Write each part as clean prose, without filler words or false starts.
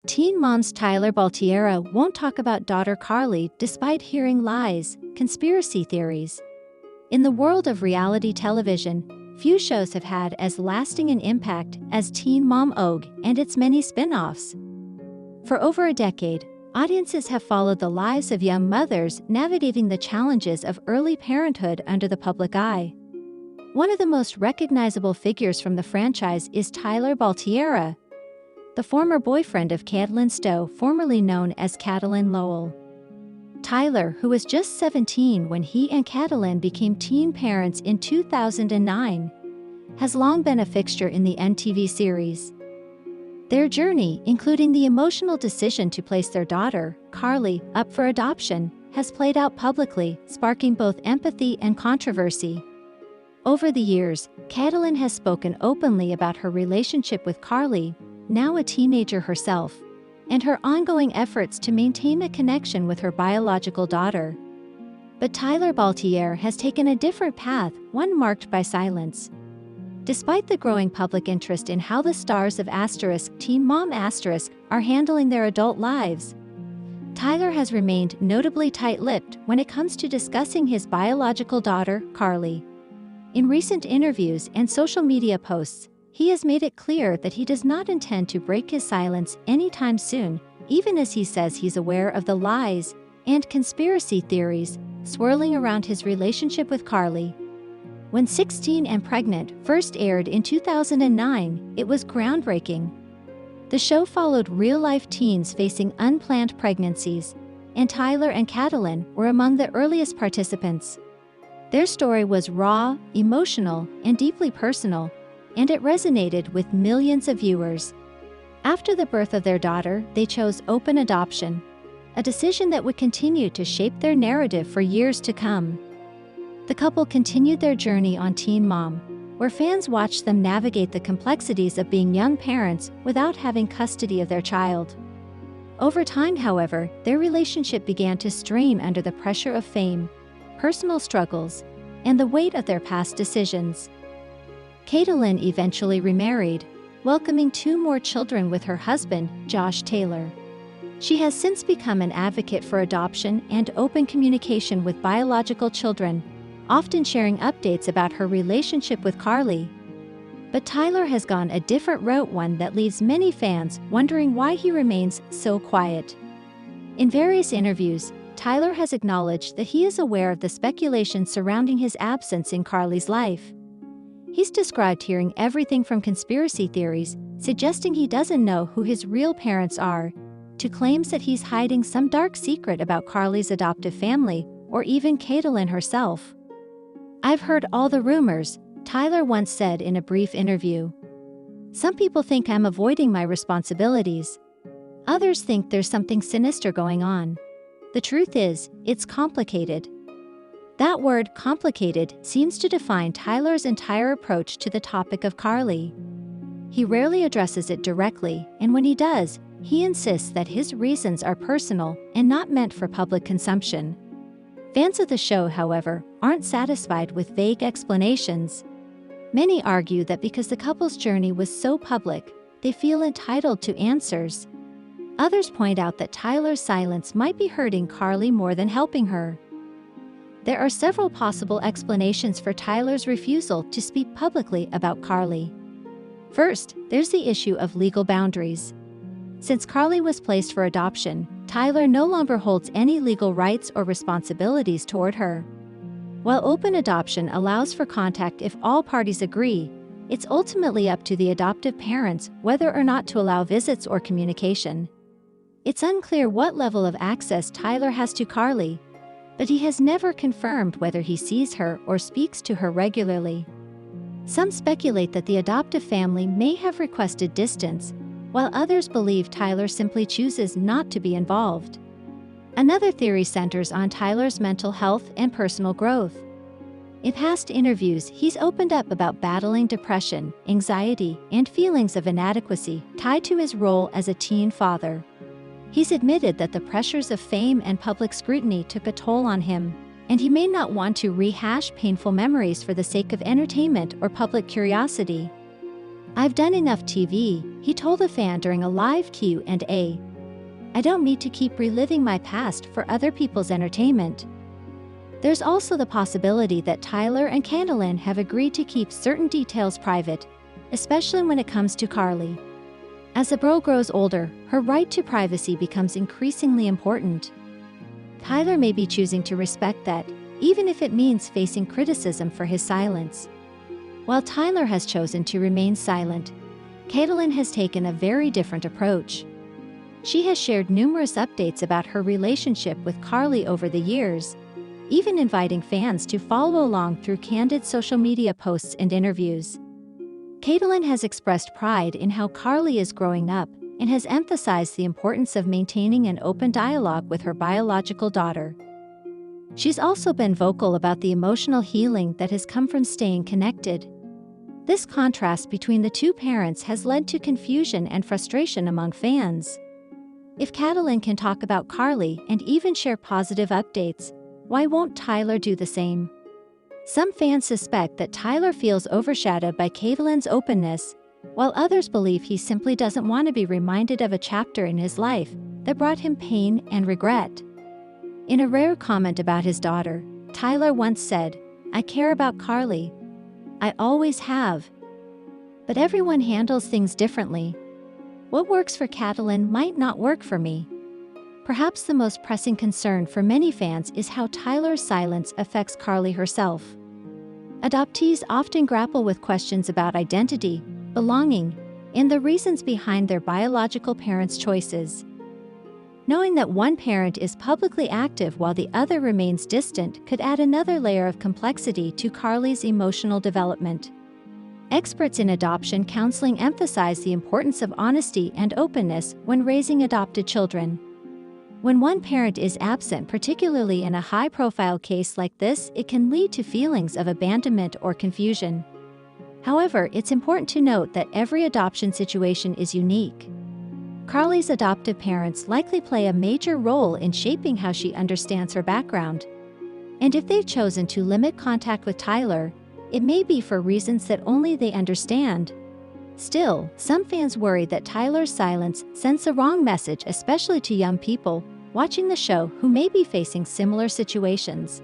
Teen moms Tyler Baltierra won't talk about daughter Carly despite hearing lies, conspiracy theories. In the world of reality television, few shows have had as lasting an impact as Teen Mom OG and its many spin-offs. For over a decade, audiences have followed the lives of young mothers navigating the challenges of early parenthood under the public eye. One of the most recognizable figures from the franchise is Tyler Baltierra, the former boyfriend of Catelynn Stowe, formerly known as Catelynn Lowell. Tyler, who was just 17 when he and Catelynn became teen parents in 2009, has long been a fixture in the MTV series. Their journey, including the emotional decision to place their daughter, Carly, up for adoption, has played out publicly, sparking both empathy and controversy. Over the years, Catelynn has spoken openly about her relationship with Carly, now a teenager herself, and her ongoing efforts to maintain a connection with her biological daughter. But Tyler Baltierra has taken a different path, one marked by silence. Despite the growing public interest in how the stars of Teen Mom are handling their adult lives, Tyler has remained notably tight-lipped when it comes to discussing his biological daughter, Carly. In recent interviews and social media posts, he has made it clear that he does not intend to break his silence anytime soon, even as he says he's aware of the lies and conspiracy theories swirling around his relationship with Carly. When 16 and Pregnant first aired in 2009, it was groundbreaking. The show followed real-life teens facing unplanned pregnancies, and Tyler and Catelynn were among the earliest participants. Their story was raw, emotional, and deeply personal, and it resonated with millions of viewers. After the birth of their daughter, they chose open adoption, a decision that would continue to shape their narrative for years to come. The couple continued their journey on Teen Mom, where fans watched them navigate the complexities of being young parents without having custody of their child. Over time, however, their relationship began to strain under the pressure of fame, personal struggles, and the weight of their past decisions. Catelynn eventually remarried, welcoming 2 more children with her husband, Josh Taylor. She has since become an advocate for adoption and open communication with biological children, often sharing updates about her relationship with Carly. But Tyler has gone a different route, one that leaves many fans wondering why he remains so quiet. In various interviews, Tyler has acknowledged that he is aware of the speculation surrounding his absence in Carly's life. He's described hearing everything from conspiracy theories, suggesting he doesn't know who his real parents are, to claims that he's hiding some dark secret about Carly's adoptive family, or even Catelynn herself. "I've heard all the rumors," Tyler once said in a brief interview. "Some people think I'm avoiding my responsibilities. Others think there's something sinister going on. The truth is, it's complicated." That word, complicated, seems to define Tyler's entire approach to the topic of Carly. He rarely addresses it directly, and when he does, he insists that his reasons are personal and not meant for public consumption. Fans of the show, however, aren't satisfied with vague explanations. Many argue that because the couple's journey was so public, they feel entitled to answers. Others point out that Tyler's silence might be hurting Carly more than helping her. There are several possible explanations for Tyler's refusal to speak publicly about Carly. First, there's the issue of legal boundaries. Since Carly was placed for adoption, Tyler no longer holds any legal rights or responsibilities toward her. While open adoption allows for contact if all parties agree, it's ultimately up to the adoptive parents whether or not to allow visits or communication. It's unclear what level of access Tyler has to Carly, but he has never confirmed whether he sees her or speaks to her regularly. Some speculate that the adoptive family may have requested distance, while others believe Tyler simply chooses not to be involved. Another theory centers on Tyler's mental health and personal growth. In past interviews, he's opened up about battling depression, anxiety, and feelings of inadequacy tied to his role as a teen father. He's admitted that the pressures of fame and public scrutiny took a toll on him, and he may not want to rehash painful memories for the sake of entertainment or public curiosity. "I've done enough TV," he told a fan during a live Q&A. "I don't need to keep reliving my past for other people's entertainment." There's also the possibility that Tyler and Catelynn have agreed to keep certain details private, especially when it comes to Carly. As the bro grows older, her right to privacy becomes increasingly important. Tyler may be choosing to respect that, even if it means facing criticism for his silence. While Tyler has chosen to remain silent, Catelynn has taken a very different approach. She has shared numerous updates about her relationship with Carly over the years, even inviting fans to follow along through candid social media posts and interviews. Catelynn has expressed pride in how Carly is growing up and has emphasized the importance of maintaining an open dialogue with her biological daughter. She's also been vocal about the emotional healing that has come from staying connected. This contrast between the two parents has led to confusion and frustration among fans. If Catelynn can talk about Carly and even share positive updates, why won't Tyler do the same? Some fans suspect that Tyler feels overshadowed by Catelynn's openness, while others believe he simply doesn't want to be reminded of a chapter in his life that brought him pain and regret. In a rare comment about his daughter, Tyler once said, "I care about Carly. I always have. But everyone handles things differently. What works for Catelynn might not work for me." Perhaps the most pressing concern for many fans is how Tyler's silence affects Carly herself. Adoptees often grapple with questions about identity, belonging, and the reasons behind their biological parents' choices. Knowing that one parent is publicly active while the other remains distant could add another layer of complexity to Carly's emotional development. Experts in adoption counseling emphasize the importance of honesty and openness when raising adopted children. When one parent is absent, particularly in a high-profile case like this, it can lead to feelings of abandonment or confusion. However, it's important to note that every adoption situation is unique. Carly's adoptive parents likely play a major role in shaping how she understands her background. And if they've chosen to limit contact with Tyler, it may be for reasons that only they understand. Still, some fans worry that Tyler's silence sends the wrong message, especially to young people watching the show who may be facing similar situations.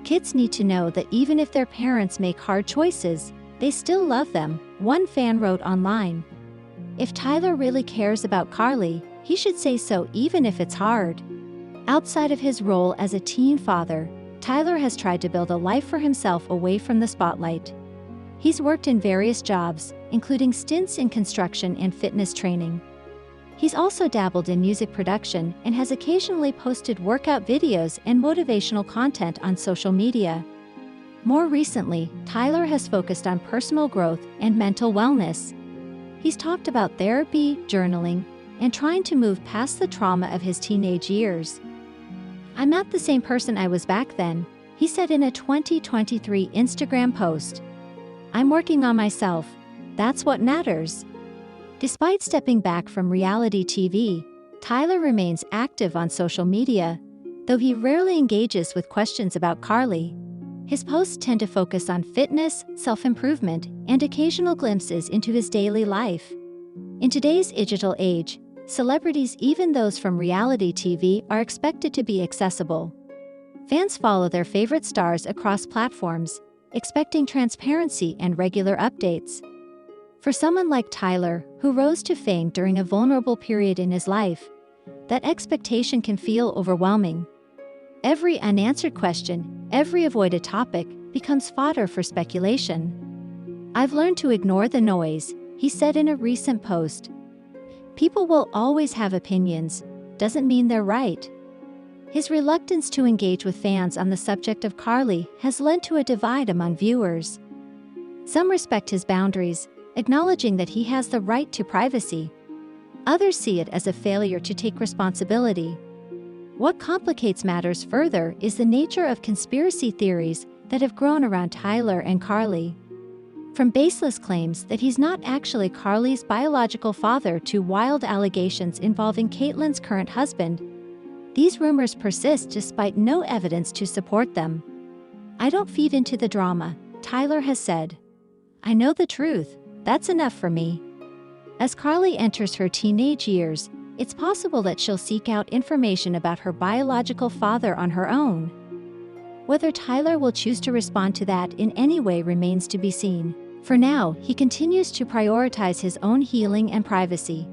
Kids need to know that even if their parents make hard choices, they still love them, one fan wrote online. If Tyler really cares about Carly, he should say so even if it's hard. Outside of his role as a teen father, Tyler has tried to build a life for himself away from the spotlight. He's worked in various jobs, including stints in construction and fitness training. He's also dabbled in music production and has occasionally posted workout videos and motivational content on social media. More recently, Tyler has focused on personal growth and mental wellness. He's talked about therapy, journaling, and trying to move past the trauma of his teenage years. "I'm not the same person I was back then," he said in a 2023 Instagram post. "I'm working on myself. That's what matters." Despite stepping back from reality TV, Tyler remains active on social media, though he rarely engages with questions about Carly. His posts tend to focus on fitness, self-improvement, and occasional glimpses into his daily life. In today's digital age, celebrities, even those from reality TV, are expected to be accessible. Fans follow their favorite stars across platforms, expecting transparency and regular updates. For someone like Tyler, who rose to fame during a vulnerable period in his life, that expectation can feel overwhelming. Every unanswered question, every avoided topic, becomes fodder for speculation. "I've learned to ignore the noise," he said in a recent post. "People will always have opinions, doesn't mean they're right." His reluctance to engage with fans on the subject of Carly has led to a divide among viewers. Some respect his boundaries, acknowledging that he has the right to privacy. Others see it as a failure to take responsibility. What complicates matters further is the nature of conspiracy theories that have grown around Tyler and Carly. From baseless claims that he's not actually Carly's biological father to wild allegations involving Catelynn's current husband, these rumors persist despite no evidence to support them. "I don't feed into the drama," Tyler has said. "I know the truth, "That's enough for me." As Carly enters her teenage years, it's possible that she'll seek out information about her biological father on her own. Whether Tyler will choose to respond to that in any way remains to be seen. For now, he continues to prioritize his own healing and privacy.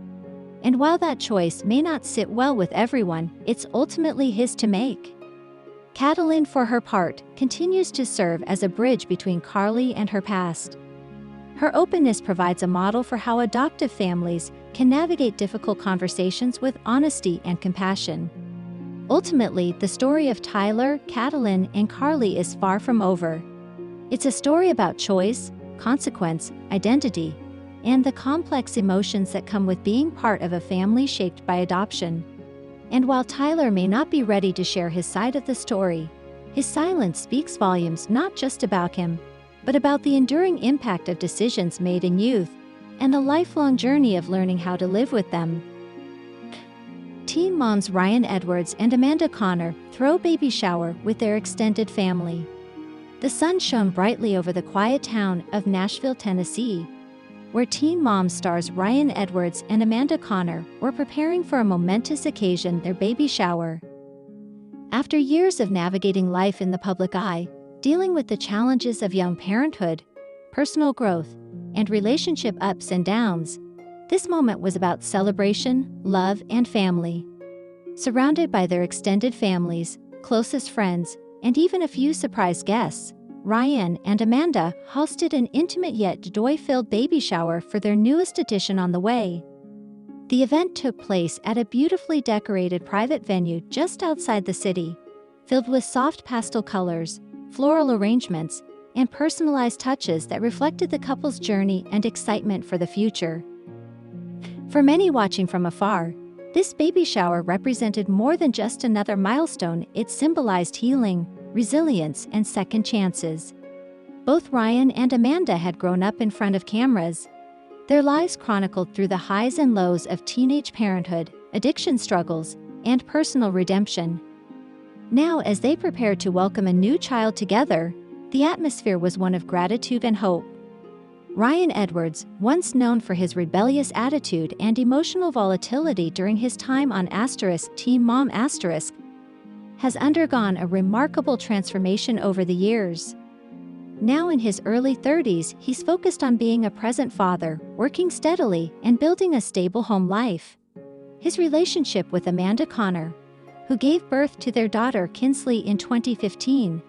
And while that choice may not sit well with everyone, it's ultimately his to make. Catelynn, for her part, continues to serve as a bridge between Carly and her past. Her openness provides a model for how adoptive families can navigate difficult conversations with honesty and compassion. Ultimately, the story of Tyler, Catelynn, and Carly is far from over. It's a story about choice, consequence, identity, and the complex emotions that come with being part of a family shaped by adoption. And while Tyler may not be ready to share his side of the story, his silence speaks volumes not just about him, but about the enduring impact of decisions made in youth, and the lifelong journey of learning how to live with them. Teen moms Ryan Edwards and Amanda Connor throw baby shower with their extended family. The sun shone brightly over the quiet town of Nashville, Tennessee, where teen mom stars Ryan Edwards and Amanda Connor were preparing for a momentous occasion, their baby shower. After years of navigating life in the public eye, dealing with the challenges of young parenthood, personal growth, and relationship ups and downs, this moment was about celebration, love, and family. Surrounded by their extended families, closest friends, and even a few surprise guests, Ryan and Amanda hosted an intimate yet joy-filled baby shower for their newest addition on the way. The event took place at a beautifully decorated private venue just outside the city, filled with soft pastel colors, floral arrangements, and personalized touches that reflected the couple's journey and excitement for the future. For many watching from afar, this baby shower represented more than just another milestone. It symbolized healing, resilience, and second chances. Both Ryan and Amanda had grown up in front of cameras, their lives chronicled through the highs and lows of teenage parenthood, addiction struggles, and personal redemption. Now, as they prepared to welcome a new child together, the atmosphere was one of gratitude and hope. Ryan Edwards, once known for his rebellious attitude and emotional volatility during his time on Teen Mom *, has undergone a remarkable transformation over the years. Now in his early 30s, he's focused on being a present father, working steadily, and building a stable home life. His relationship with Amanda Connor, who gave birth to their daughter Kinsley in 2015,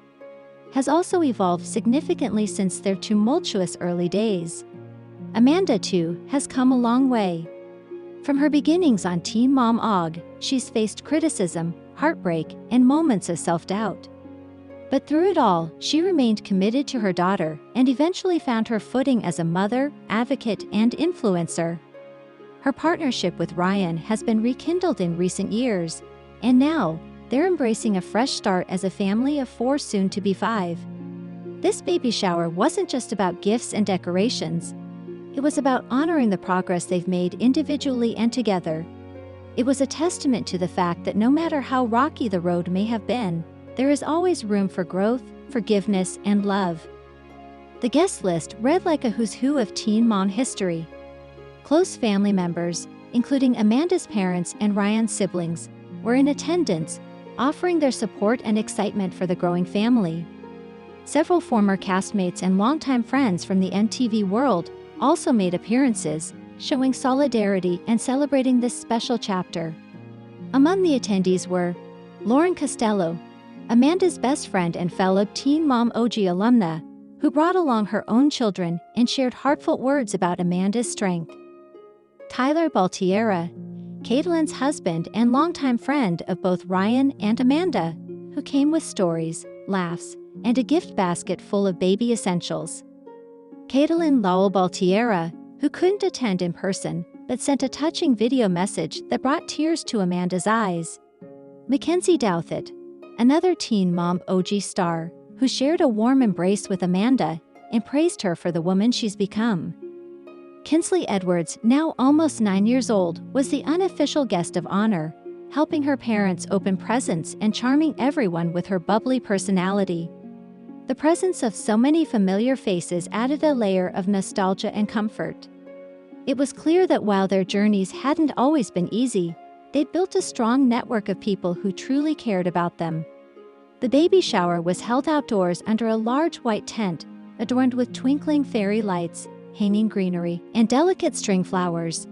has also evolved significantly since their tumultuous early days. Amanda, too, has come a long way. From her beginnings on Teen Mom OG, she's faced criticism, heartbreak, and moments of self-doubt. But through it all, she remained committed to her daughter and eventually found her footing as a mother, advocate, and influencer. Her partnership with Ryan has been rekindled in recent years, and now, they're embracing a fresh start as a family of 4, soon to be 5. This baby shower wasn't just about gifts and decorations. It was about honoring the progress they've made individually and together. It was a testament to the fact that no matter how rocky the road may have been, there is always room for growth, forgiveness, and love. The guest list read like a who's who of teen mom history. Close family members, including Amanda's parents and Ryan's siblings, were in attendance, offering their support and excitement for the growing family. Several former castmates and longtime friends from the MTV world also made appearances, showing solidarity and celebrating this special chapter. Among the attendees were Lauren Costello, Amanda's best friend and fellow Teen Mom OG alumna, who brought along her own children and shared heartfelt words about Amanda's strength. Tyler Baltierra, Catelynn's husband and longtime friend of both Ryan and Amanda, who came with stories, laughs, and a gift basket full of baby essentials. Catelynn Baltierra, who couldn't attend in person, but sent a touching video message that brought tears to Amanda's eyes. Mackenzie Douthit, another Teen Mom OG star, who shared a warm embrace with Amanda and praised her for the woman she's become. Kinsley Edwards, now almost 9 years old, was the unofficial guest of honor, helping her parents open presents and charming everyone with her bubbly personality. The presence of so many familiar faces added a layer of nostalgia and comfort. It was clear that while their journeys hadn't always been easy, they'd built a strong network of people who truly cared about them. The baby shower was held outdoors under a large white tent, adorned with twinkling fairy lights, hanging greenery, and delicate string flowers.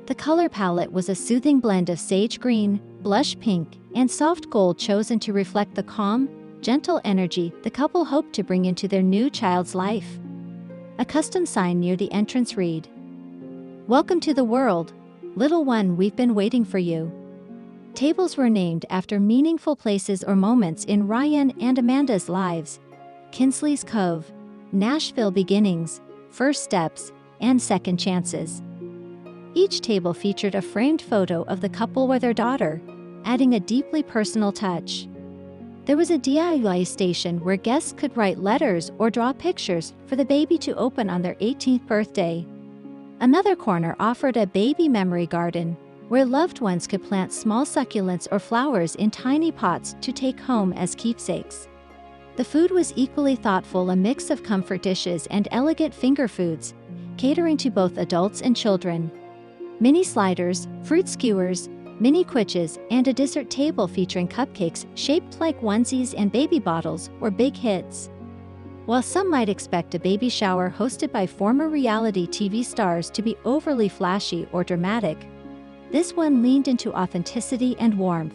The color palette was a soothing blend of sage green, blush pink, and soft gold, chosen to reflect the calm, gentle energy the couple hoped to bring into their new child's life. A custom sign near the entrance read, "Welcome to the world, little one, we've been waiting for you." Tables were named after meaningful places or moments in Ryan and Amanda's lives: Kinsley's Cove, Nashville Beginnings, First Steps, and Second Chances. Each table featured a framed photo of the couple with their daughter, adding a deeply personal touch. There was a DIY station where guests could write letters or draw pictures for the baby to open on their 18th birthday. Another corner offered a baby memory garden, where loved ones could plant small succulents or flowers in tiny pots to take home as keepsakes. The food was equally thoughtful, a mix of comfort dishes and elegant finger foods, catering to both adults and children. Mini sliders, fruit skewers, mini quiches, and a dessert table featuring cupcakes shaped like onesies and baby bottles were big hits. While some might expect a baby shower hosted by former reality TV stars to be overly flashy or dramatic, this one leaned into authenticity and warmth.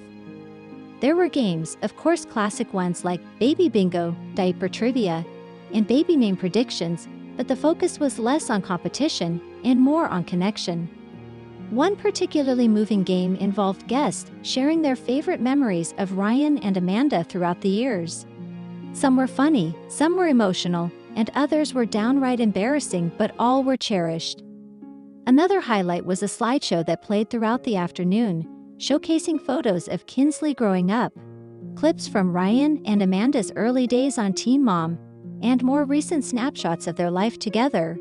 There were games, of course, classic ones like Baby Bingo, Diaper Trivia, and Baby Name Predictions, but the focus was less on competition and more on connection. One particularly moving game involved guests sharing their favorite memories of Ryan and Amanda throughout the years. Some were funny, some were emotional, and others were downright embarrassing, but all were cherished. Another highlight was a slideshow that played throughout the afternoon, showcasing photos of Kinsley growing up, clips from Ryan and Amanda's early days on Teen Mom, and more recent snapshots of their life together.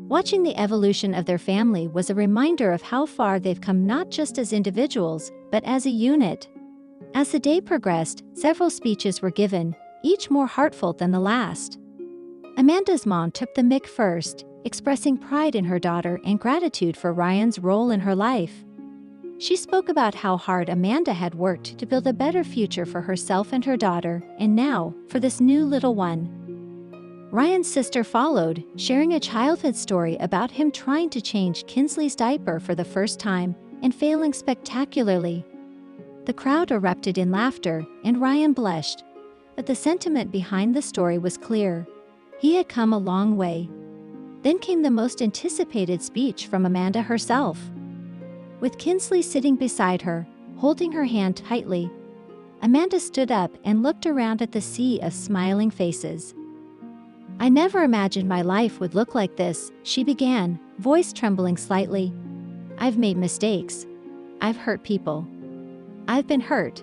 Watching the evolution of their family was a reminder of how far they've come, not just as individuals, but as a unit. As the day progressed, several speeches were given, each more heartfelt than the last. Amanda's mom took the mic first, expressing pride in her daughter and gratitude for Ryan's role in her life. She spoke about how hard Amanda had worked to build a better future for herself and her daughter, and now, for this new little one. Ryan's sister followed, sharing a childhood story about him trying to change Kinsley's diaper for the first time and failing spectacularly. The crowd erupted in laughter, and Ryan blushed, but the sentiment behind the story was clear. He had come a long way. Then came the most anticipated speech from Amanda herself. With Kinsley sitting beside her, holding her hand tightly, Amanda stood up and looked around at the sea of smiling faces. "I never imagined my life would look like this," she began, voice trembling slightly. "I've made mistakes. I've hurt people. I've been hurt.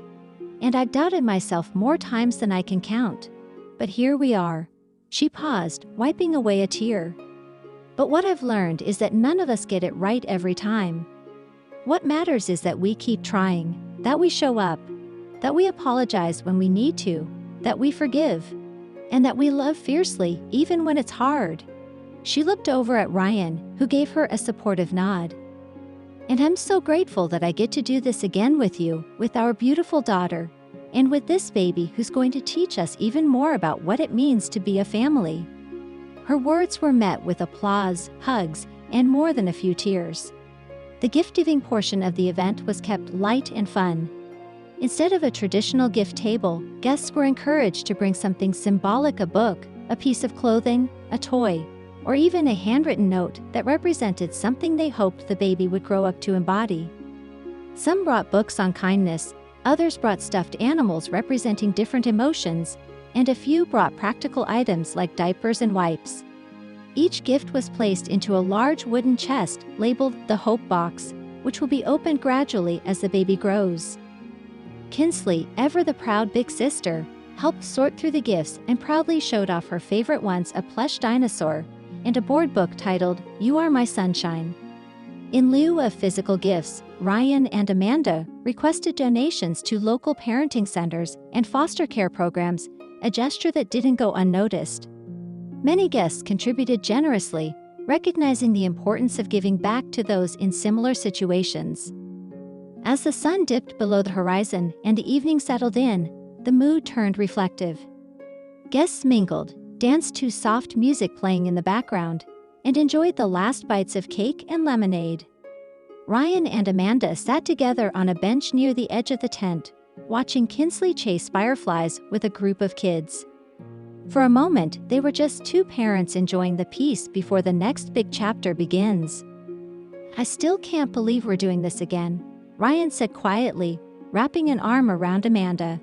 And I've doubted myself more times than I can count. But here we are." She paused, wiping away a tear. "But what I've learned is that none of us get it right every time. What matters is that we keep trying, that we show up, that we apologize when we need to, that we forgive, and that we love fiercely even when it's hard." She looked over at Ryan, who gave her a supportive nod. "And I'm so grateful that I get to do this again with you, with our beautiful daughter, and with this baby who's going to teach us even more about what it means to be a family." Her words were met with applause, hugs, and more than a few tears. The gift-giving portion of the event was kept light and fun. Instead of a traditional gift table, guests were encouraged to bring something symbolic: a book, a piece of clothing, a toy, or even a handwritten note that represented something they hoped the baby would grow up to embody. Some brought books on kindness, others brought stuffed animals representing different emotions, and a few brought practical items like diapers and wipes. Each gift was placed into a large wooden chest labeled the Hope Box, which will be opened gradually as the baby grows. Kinsley, ever the proud big sister, helped sort through the gifts and proudly showed off her favorite ones: a plush dinosaur and a board book titled "You Are My Sunshine." In lieu of physical gifts, Ryan and Amanda requested donations to local parenting centers and foster care programs, a gesture that didn't go unnoticed. Many guests contributed generously, recognizing the importance of giving back to those in similar situations. As the sun dipped below the horizon and the evening settled in, the mood turned reflective. Guests mingled, danced to soft music playing in the background, and enjoyed the last bites of cake and lemonade. Ryan and Amanda sat together on a bench near the edge of the tent, watching Kinsley chase fireflies with a group of kids. For a moment, they were just two parents enjoying the peace before the next big chapter begins. "I still can't believe we're doing this again," Ryan said quietly, wrapping an arm around Amanda.